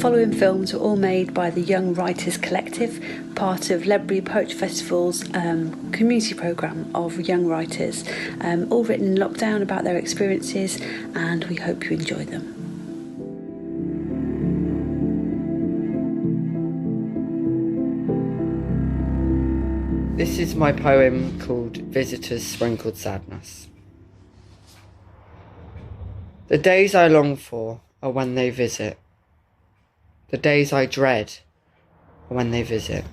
following films were all made by the Young Writers Collective, part of Ledbury Poetry Festival's community programme of young writers, all written in lockdown about their experiences, and we hope you enjoy them. This is my poem called Visitors Sprinkled Sadness. The days I long for are when they visit. The days I dread are when they visit.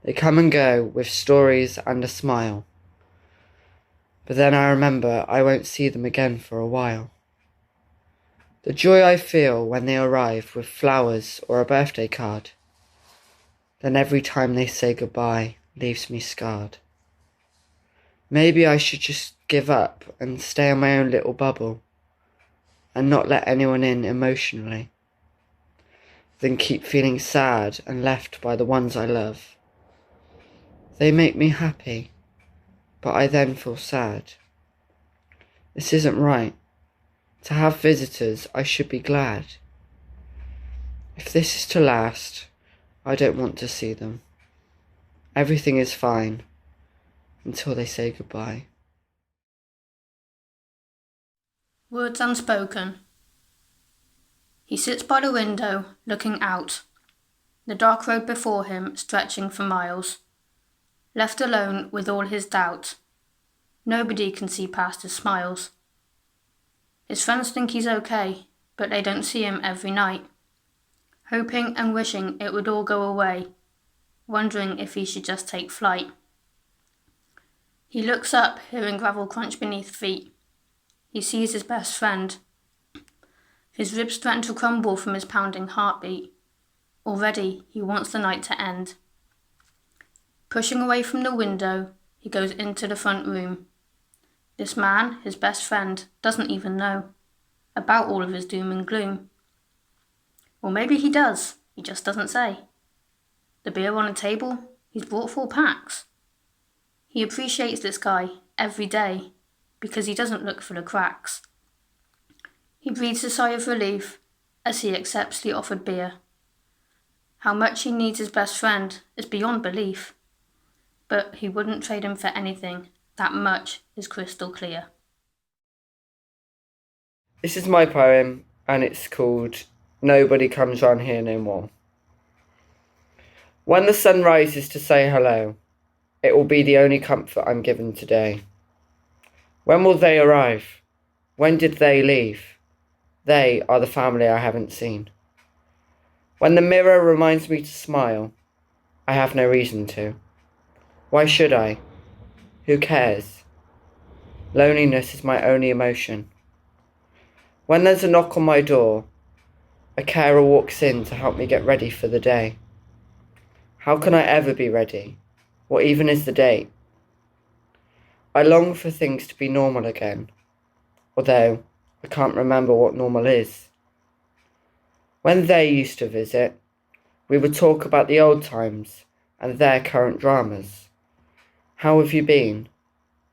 They come and go with stories and a smile. But then I remember I won't see them again for a while. The joy I feel when they arrive with flowers or a birthday card. Then every time they say goodbye, leaves me scarred. Maybe I should just give up and stay in my own little bubble and not let anyone in emotionally, then keep feeling sad and left by the ones I love. They make me happy, but I then feel sad. This isn't right. To have visitors, I should be glad. If this is to last, I don't want to see them. Everything is fine until they say goodbye. Words unspoken. He sits by the window, looking out. The dark road before him stretching for miles. Left alone with all his doubt. Nobody can see past his smiles. His friends think he's okay, but they don't see him every night. Hoping and wishing it would all go away. Wondering if he should just take flight. He looks up, hearing gravel crunch beneath feet. He sees his best friend. His ribs threaten to crumble from his pounding heartbeat. Already he wants the night to end. Pushing away from the window, he goes into the front room. This man, his best friend, doesn't even know about all of his doom and gloom. Or maybe he does, he just doesn't say. The beer on the table, he's brought 4 packs. He appreciates this guy every day because he doesn't look for the cracks. He breathes a sigh of relief as he accepts the offered beer. How much he needs his best friend is beyond belief, but he wouldn't trade him for anything. That much is crystal clear. This is my poem and it's called Nobody Comes Round Here No More. When the sun rises to say hello, it will be the only comfort I'm given today. When will they arrive? When did they leave? They are the family I haven't seen. When the mirror reminds me to smile, I have no reason to. Why should I? Who cares? Loneliness is my only emotion. When there's a knock on my door, a carer walks in to help me get ready for the day. How can I ever be ready? What even is the date? I long for things to be normal again, although I can't remember what normal is. When they used to visit, we would talk about the old times and their current dramas. How have you been?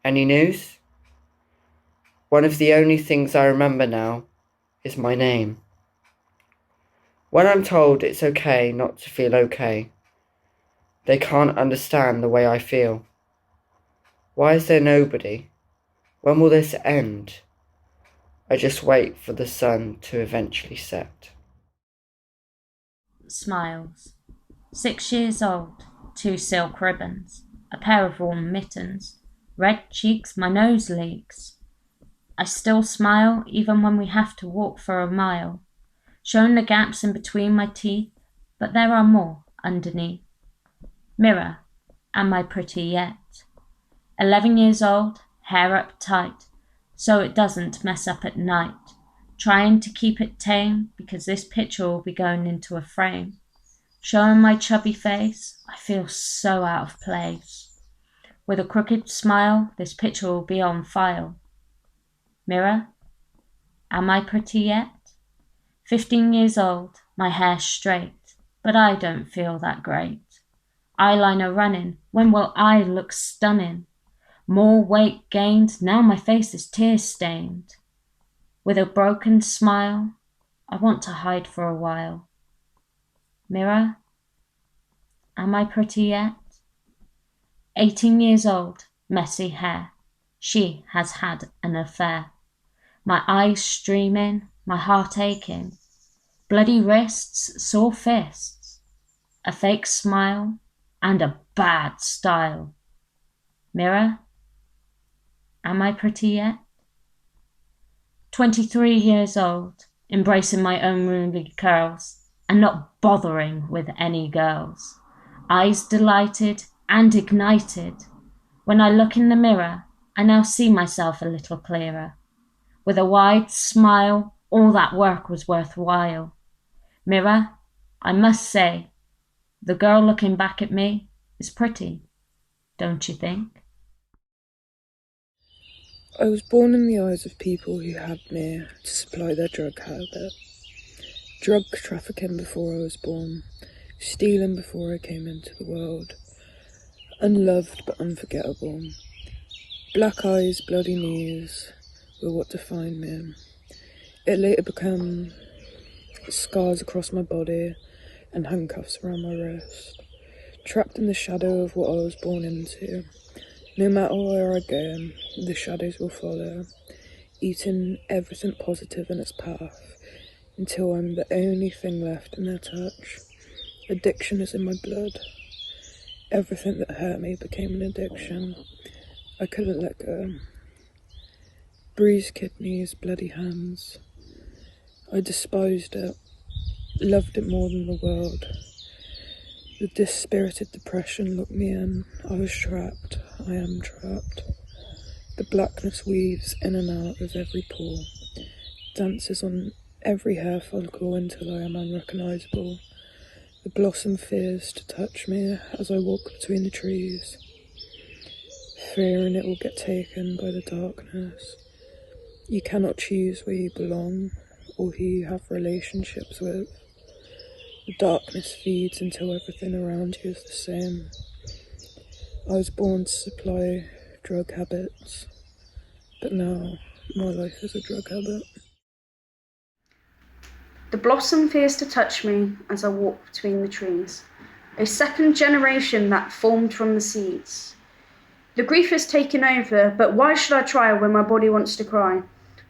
Any news? One of the only things I remember now is my name. When I'm told it's okay not to feel okay, they can't understand the way I feel. Why is there nobody? When will this end? I just wait for the sun to eventually set. Smiles. 6 years old, 2 silk ribbons, a pair of warm mittens, red cheeks, my nose leaks. I still smile even when we have to walk for a mile, showing the gaps in between my teeth, but there are more underneath. Mirror, am I pretty yet? 11 years old, hair up tight, so it doesn't mess up at night. Trying to keep it tame because this picture will be going into a frame. Showing my chubby face, I feel so out of place. With a crooked smile, this picture will be on file. Mirror, am I pretty yet? 15 years old, my hair straight, but I don't feel that great. Eyeliner running, when will I look stunning? More weight gained, now my face is tear stained. With a broken smile, I want to hide for a while. Mirror, am I pretty yet? 18 years old, messy hair. She has had an affair. My eyes streaming, my heart aching. Bloody wrists, sore fists. A fake smile and a bad style. Mirror, am I pretty yet? 23 years old, embracing my own unruly curls and not bothering with any girls. Eyes delighted and ignited. When I look in the mirror, I now see myself a little clearer. With a wide smile, all that work was worthwhile. Mirror, I must say, the girl looking back at me is pretty, don't you think? I was born in the eyes of people who had me to supply their drug habit. Drug trafficking before I was born, stealing before I came into the world. Unloved but unforgettable. Black eyes, bloody knees were what defined me. It later became scars across my body and handcuffs around my wrist. Trapped in the shadow of what I was born into. No matter where I go, the shadows will follow, eating everything positive in its path, until I'm the only thing left in their touch. Addiction is in my blood. Everything that hurt me became an addiction. I couldn't let go. Bruised kidneys, bloody hands. I despised it, loved it more than the world. The dispirited depression looked me in. I was trapped. I am trapped. The blackness weaves in and out of every pore, dances on every hair follicle until I am unrecognisable. The blossom fears to touch me as I walk between the trees, fearing it will get taken by the darkness. You cannot choose where you belong or who you have relationships with. The darkness feeds until everything around you is the same. I was born to supply drug habits, but now my life is a drug habit. The blossom fears to touch me as I walk between the trees, a second generation that formed from the seeds. The grief is taken over, but why should I try when my body wants to cry?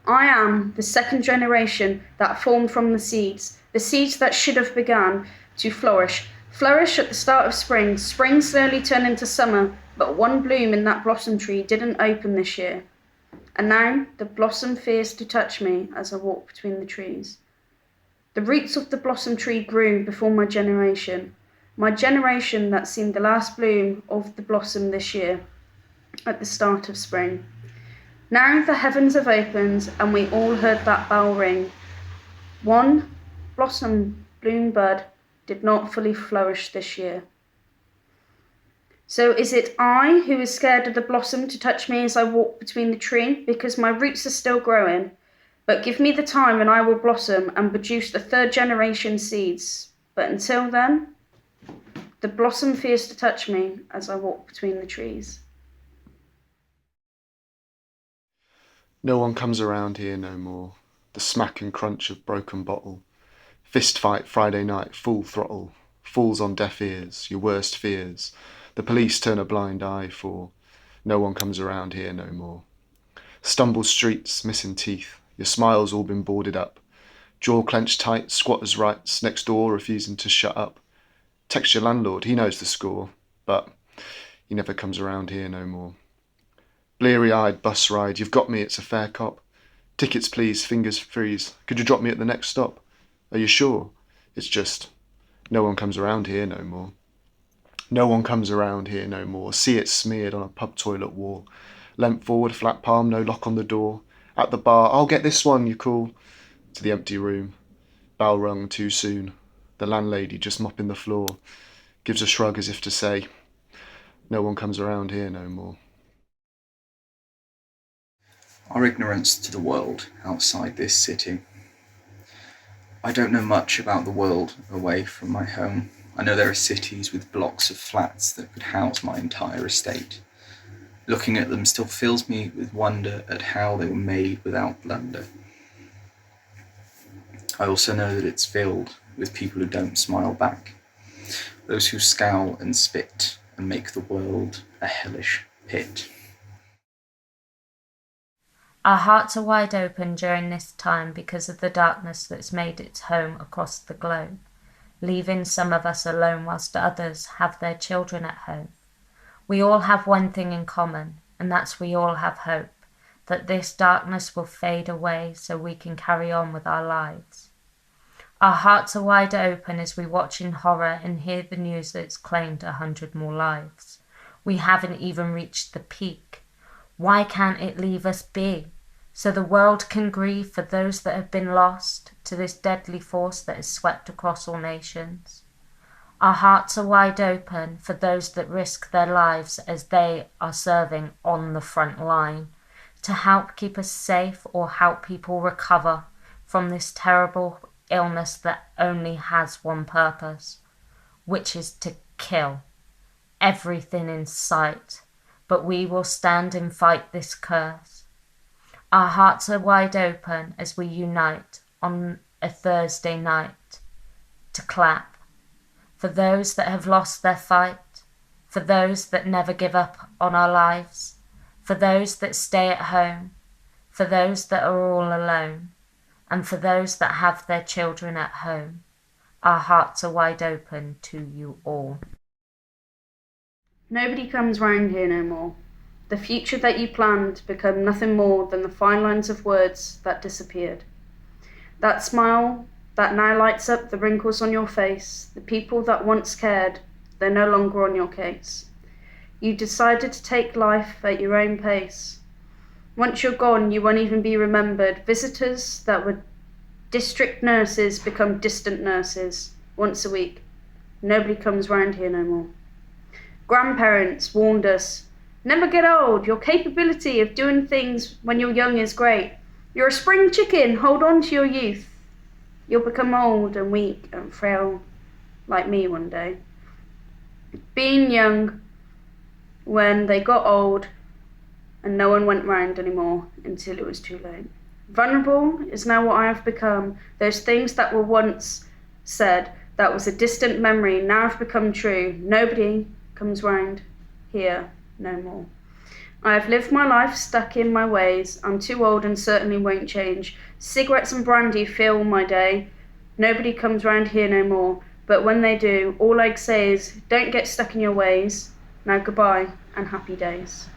I am the second generation that formed from the seeds that should have begun to flourish at the start of spring. Spring slowly turned into summer, but one bloom in that blossom tree didn't open this year. And now the blossom fears to touch me as I walk between the trees. The roots of the blossom tree grew before my generation that seemed the last bloom of the blossom this year, at the start of spring. Now the heavens have opened and we all heard that bell ring. One blossom bloom bud did not fully flourish this year. So is it I who is scared of the blossom to touch me as I walk between the tree, because my roots are still growing? But give me the time and I will blossom and produce the third generation seeds. But until then, the blossom fears to touch me as I walk between the trees. No one comes around here no more. The smack and crunch of broken bottle. Fist fight Friday night, full throttle. Falls on deaf ears, your worst fears. The police turn a blind eye for. No one comes around here no more. Stumble streets, missing teeth. Your smile's all been boarded up. Jaw clenched tight, squatters' rights. Next door refusing to shut up. Text your landlord, he knows the score. But he never comes around here no more. Bleary-eyed bus ride, you've got me, it's a fair cop. Tickets please, fingers freeze. Could you drop me at the next stop? Are you sure? It's just, no one comes around here no more. No one comes around here no more. See it smeared on a pub toilet wall. Leant forward, flat palm, no lock on the door. At the bar, I'll get this one, you call. To the empty room. Bell rung too soon. The landlady just mopping the floor. Gives a shrug as if to say, no one comes around here no more. Our ignorance to the world outside this city. I don't know much about the world away from my home. I know there are cities with blocks of flats that could house my entire estate. Looking at them still fills me with wonder at how they were made without blunder. I also know that it's filled with people who don't smile back, those who scowl and spit and make the world a hellish pit. Our hearts are wide open during this time because of the darkness that's made its home across the globe, leaving some of us alone whilst others have their children at home. We all have one thing in common, and that's we all have hope, that this darkness will fade away so we can carry on with our lives. Our hearts are wide open as we watch in horror and hear the news that it's claimed 100 more lives. We haven't even reached the peak. Why can't it leave us be, so the world can grieve for those that have been lost to this deadly force that has swept across all nations? Our hearts are wide open for those that risk their lives as they are serving on the front line to help keep us safe or help people recover from this terrible illness that only has one purpose, which is to kill everything in sight. But we will stand and fight this curse. Our hearts are wide open as we unite on a Thursday night to clap for those that have lost their fight, for those that never give up on our lives, for those that stay at home, for those that are all alone, and for those that have their children at home. Our hearts are wide open to you all. Nobody comes round here no more. The future that you planned became nothing more than the fine lines of words that disappeared. That smile that now lights up the wrinkles on your face, the people that once cared, they're no longer on your case. You decided to take life at your own pace. Once you're gone, you won't even be remembered. Visitors that were district nurses become distant nurses once a week. Nobody comes round here no more. Grandparents warned us, never get old. Your capability of doing things when you're young is great. You're a spring chicken, hold on to your youth. You'll become old and weak and frail like me one day. Being young when they got old and no one went round anymore until it was too late. Vulnerable is now what I have become. Those things that were once said, that was a distant memory, now have become true. Nobody comes round here no more. I have lived my life stuck in my ways. I'm too old and certainly won't change. Cigarettes and brandy fill my day. Nobody comes round here no more. But when they do, all I say is, don't get stuck in your ways. Now goodbye and happy days.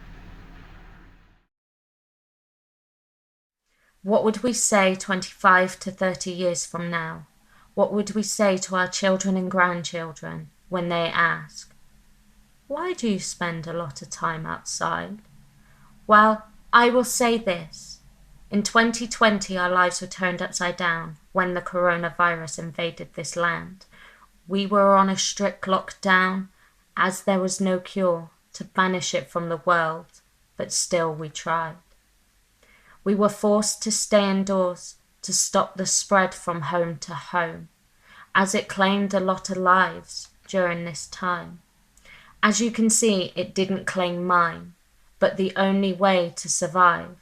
What would we say 25 to 30 years from now? What would we say to our children and grandchildren when they ask, why do you spend a lot of time outside? Well, I will say this. In 2020, our lives were turned upside down when the coronavirus invaded this land. We were on a strict lockdown as there was no cure to banish it from the world, but still we tried. We were forced to stay indoors to stop the spread from home to home, as it claimed a lot of lives during this time. As you can see, it didn't claim mine, but the only way to survive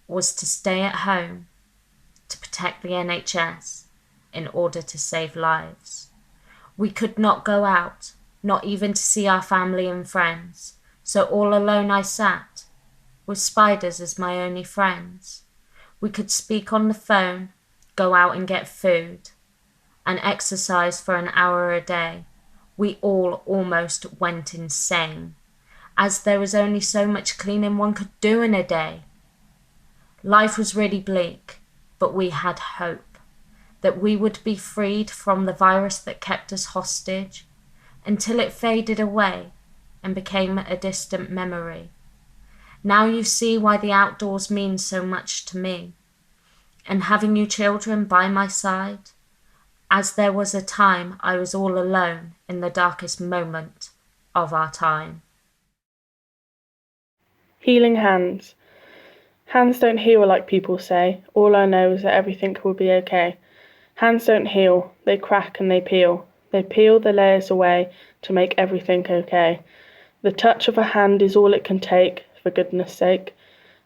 was to stay at home, to protect the NHS, in order to save lives. We could not go out, not even to see our family and friends, so all alone I sat, with spiders as my only friends. We could speak on the phone, go out and get food, and exercise for an hour a day. We all almost went insane, as there was only so much cleaning one could do in a day. Life was really bleak, but we had hope that we would be freed from the virus that kept us hostage until it faded away and became a distant memory. Now you see why the outdoors means so much to me, and having you children by my side, as there was a time I was all alone in the darkest moment of our time. Healing hands. Hands don't heal like people say. All I know is that everything will be okay. Hands don't heal. They crack and they peel. They peel the layers away to make everything okay. The touch of a hand is all it can take, for goodness sake.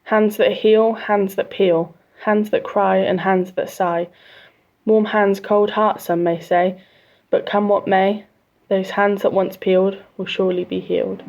Hands that heal, hands that peel, hands that cry and hands that sigh. Warm hands, cold heart, some may say, but come what may, those hands that once peeled will surely be healed.